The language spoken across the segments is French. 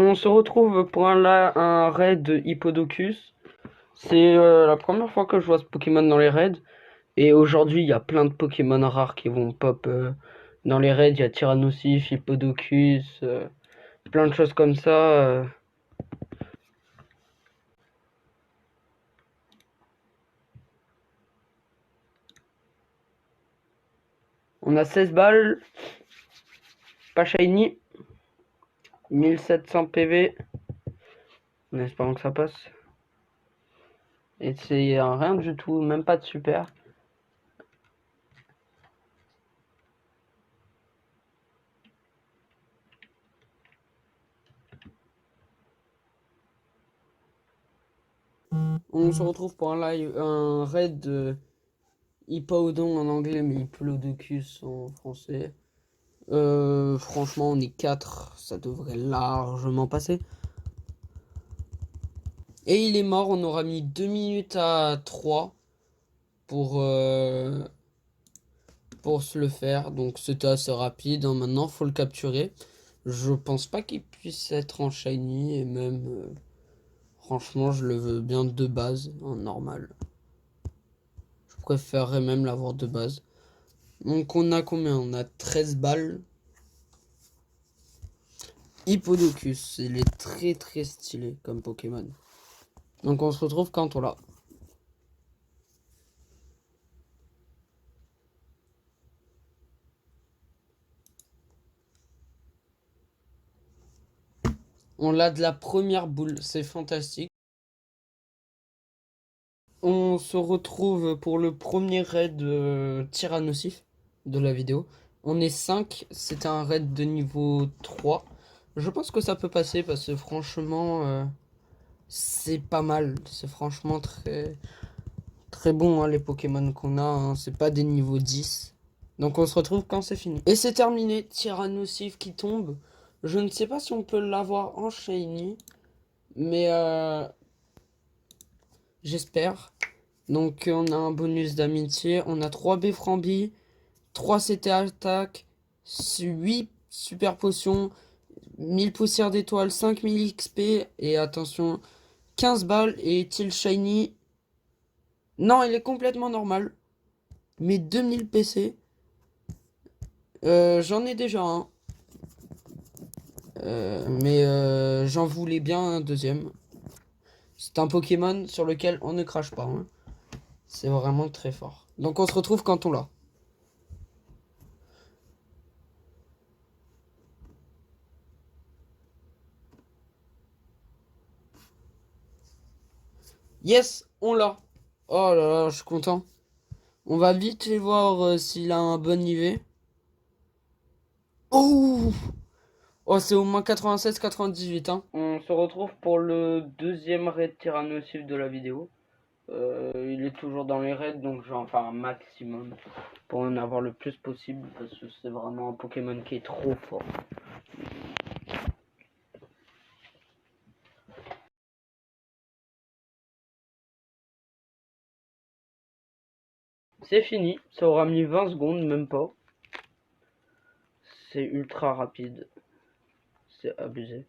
On se retrouve pour un raid Hippodocus. C'est la première fois que je vois ce Pokémon dans les raids. Et aujourd'hui, il y a plein de Pokémon rares qui vont pop dans les raids. Il y a Tyrannosif, Hippodocus, plein de choses comme ça. On a 16 balles, pas shiny, 1700 PV, en espérant que ça passe. Et c'est rien du tout, même pas de super. On se retrouve pour un raid Hippowdon en anglais, mais Hippolodocus en français. Franchement, on est 4, ça devrait largement passer. Et il est mort, on aura mis 2 minutes à 3 pour se le faire. Donc c'était assez rapide, hein. Maintenant, faut le capturer. Je pense pas qu'il puisse être en shiny, et même, franchement, je le veux bien de base, en normal. Je préférerais même l'avoir de base. Donc on a combien? On a 13 balles. Hippodocus, il est très très stylé comme Pokémon. Donc on se retrouve quand on l'a. On l'a de la première boule, c'est fantastique. On se retrouve pour le premier raid Tyrannosif de la vidéo. On est 5, c'était un raid de niveau 3. Je pense que ça peut passer parce que franchement, c'est pas mal. C'est franchement très, très bon, hein, les Pokémon qu'on a, hein. C'est pas des niveaux 10. Donc on se retrouve quand c'est fini. Et c'est terminé, Tyrannosif qui tombe. Je ne sais pas si on peut l'avoir en shiny, mais j'espère. Donc on a un bonus d'amitié, on a 3 Bframbi, 3 CT attaque, 8 super potions, 1000 poussières d'étoiles, 5000 XP et attention, 15 balles. Et est-il shiny? Non, il est complètement normal. Mais 2000 PC. J'en ai déjà un. Mais j'en voulais bien un deuxième. C'est un Pokémon sur lequel on ne crache pas, hein. C'est vraiment très fort. Donc on se retrouve quand on l'a. Yes, on l'a. Oh là là, je suis content. On va vite les voir s'il a un bon IV. Oh, oh, c'est au moins 96-98, hein. On se retrouve pour le deuxième raid tyrannosif de la vidéo. Il est toujours dans les raids, donc je vais en faire un maximum pour en avoir le plus possible parce que c'est vraiment un Pokémon qui est trop fort. C'est fini, ça aura mis 20 secondes, même pas. C'est ultra rapide. C'est abusé.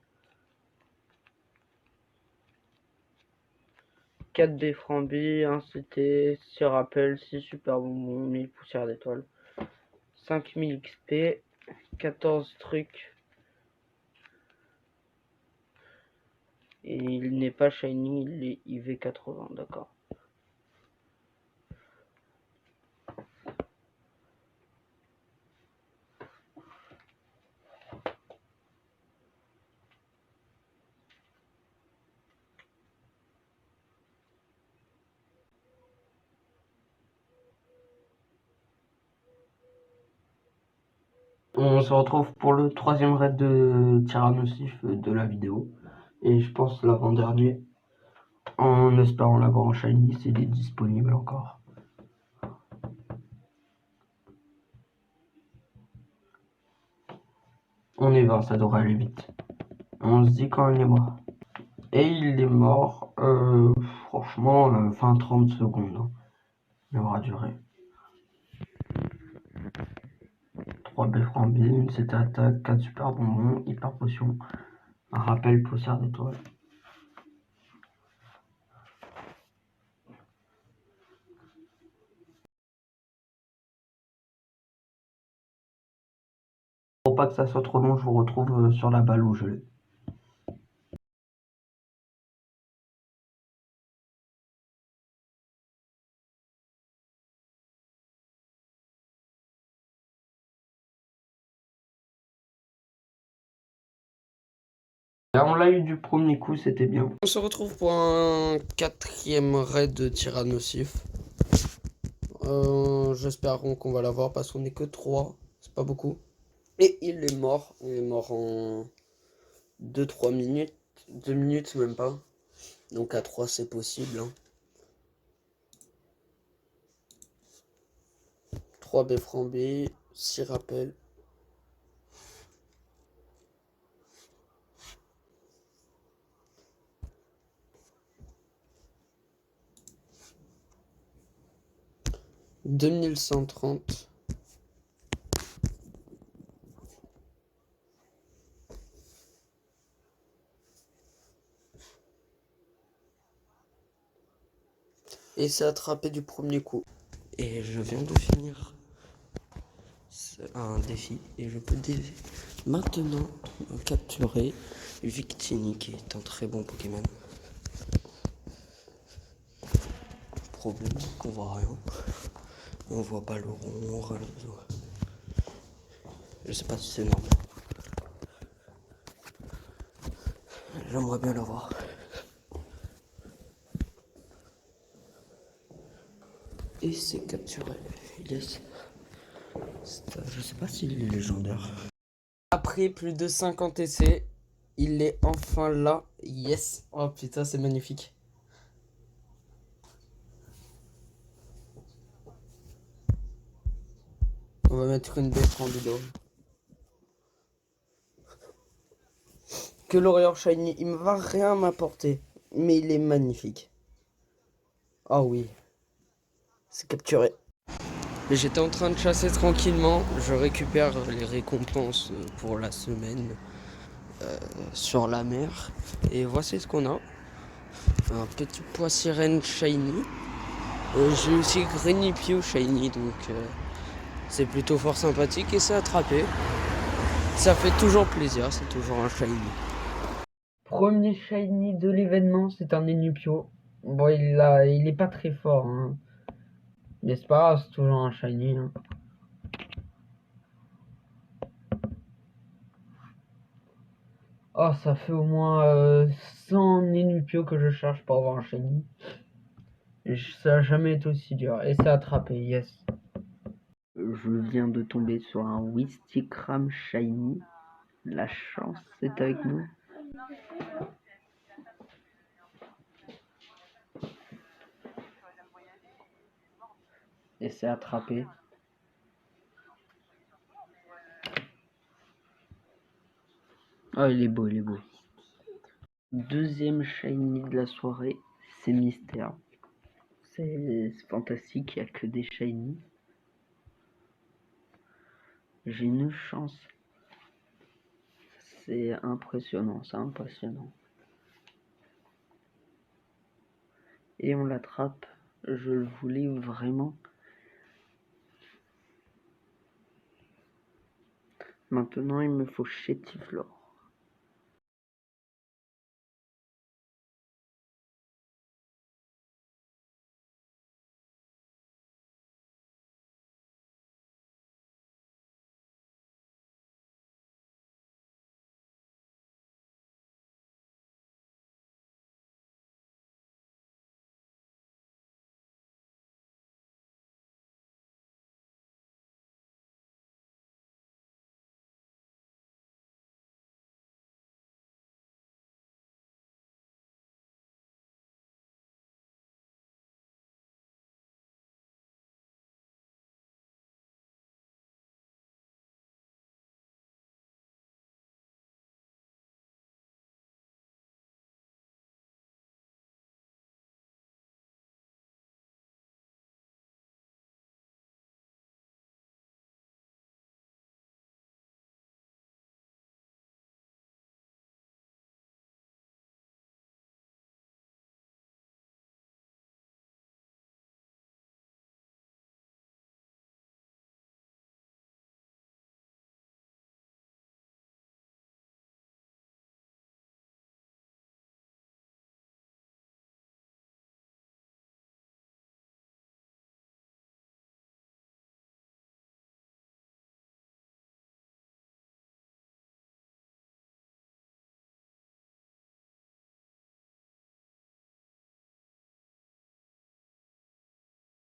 4 Bframbi, 1 CT, 6 rappels, 6 super bonbons, 1000 poussières d'étoiles, 5000 XP, 14 trucs. Et il n'est pas shiny, il est IV80, d'accord. On se retrouve pour le troisième raid de Tyrannosif de la vidéo. Et je pense l'avant-dernier. En espérant l'avoir en shiny, s'il est disponible encore. On est 20, ça devrait aller vite. On se dit quand il est mort. Et il est mort, franchement, fin 30 secondes, hein. Il aura duré. 3 Bframbi, une CT attaque, 4 super bonbons, hyper potion, Un rappel poussière d'étoile. Pour pas que ça soit trop long, je vous retrouve sur la balle où je l'ai. Là, on l'a eu du premier coup, c'était bien. On se retrouve pour un 4e raid de tir à nocif. J'espère qu'on va l'avoir parce qu'on est que 3, c'est pas beaucoup. Et il est mort en 2-3 minutes, 2 minutes même pas. Donc à 3 c'est possible. Hein. 3 beffrons B, 6 rappels. « 2130. Et c'est attrapé du premier coup. Et je viens de finir un défi. Et je peux maintenant capturer Victini, qui est un très bon Pokémon. Problème qu'on voit rien. On voit pas le rond, rien. Je sais pas si c'est normal. J'aimerais bien l'avoir. Et c'est capturé. Yes. Je sais pas s'il est légendaire. Après plus de 50 essais, il est enfin là. Yes. Oh putain, c'est magnifique. On va mettre une bête en vidéo. Que l'Oriole Shiny, il ne va rien m'apporter. Mais il est magnifique. Ah oui. C'est capturé. J'étais en train de chasser tranquillement. Je récupère les récompenses pour la semaine sur la mer. Et voici ce qu'on a. Un petit pois sirène shiny. J'ai aussi Greninpio shiny. Donc c'est plutôt fort sympathique. Et c'est attrapé. Ça fait toujours plaisir. C'est toujours un shiny. Premier shiny de l'événement. C'est un Enupio. Bon, il est pas très fort. Hein. Mais c'est pas grave, c'est toujours un shiny. Hein. Oh, ça fait au moins 100 Nenupio que je cherche pour avoir un shiny. Ça n'a jamais été aussi dur. Et c'est attrapé, yes. Je viens de tomber sur un Wistikram shiny. La chance est avec nous. Et c'est attrapé. Oh, il est beau, il est beau. Deuxième shiny de la soirée, c'est Mystère. C'est fantastique, il n'y a que des shiny. J'ai une chance. C'est impressionnant, c'est impressionnant. Et on l'attrape. Je le voulais vraiment. Maintenant, il me faut Chétiflore.